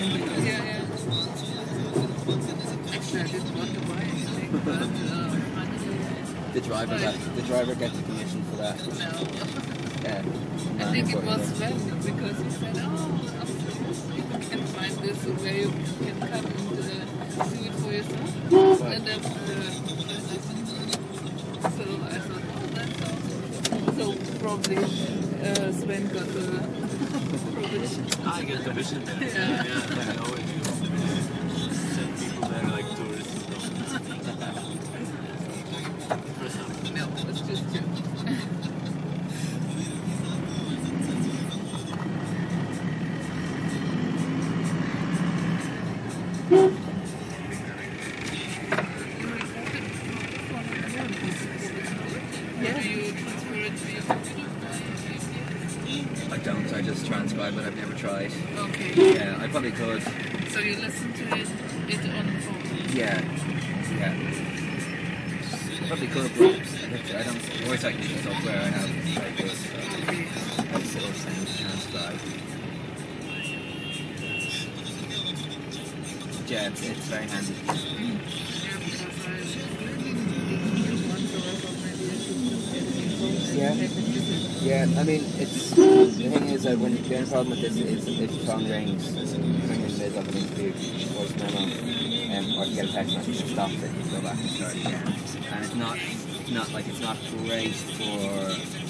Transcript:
something else. Yeah, yeah. Actually, I didn't want to buy anything, but finally, The driver gets a commission for that. no. Yeah. I think it was Sven because he said, you can find this where you can come and do it for yourself. Right. And then, so I thought, that sounds good. So probably Sven got the provision. I get the vision there. Yeah. I always send people there like tourists. No, it's just joke. I don't. I just transcribe it. I've never tried. Okay. Yeah, I probably could. So you listen to it on the phone? Yeah. Yeah. I probably could, but I don't. Voice acquisition software I have is very good. So I still send transcribe. Yeah, it's very handy. Yeah, because I once or I thought maybe I should just get it Yeah. and use it. Yeah, I mean, it's the thing is that when the only problem with this is if your phone rings, when you're in the middle of an interview, voice memo, or you get a text message, it stops it, you go back and start again. And it's not great for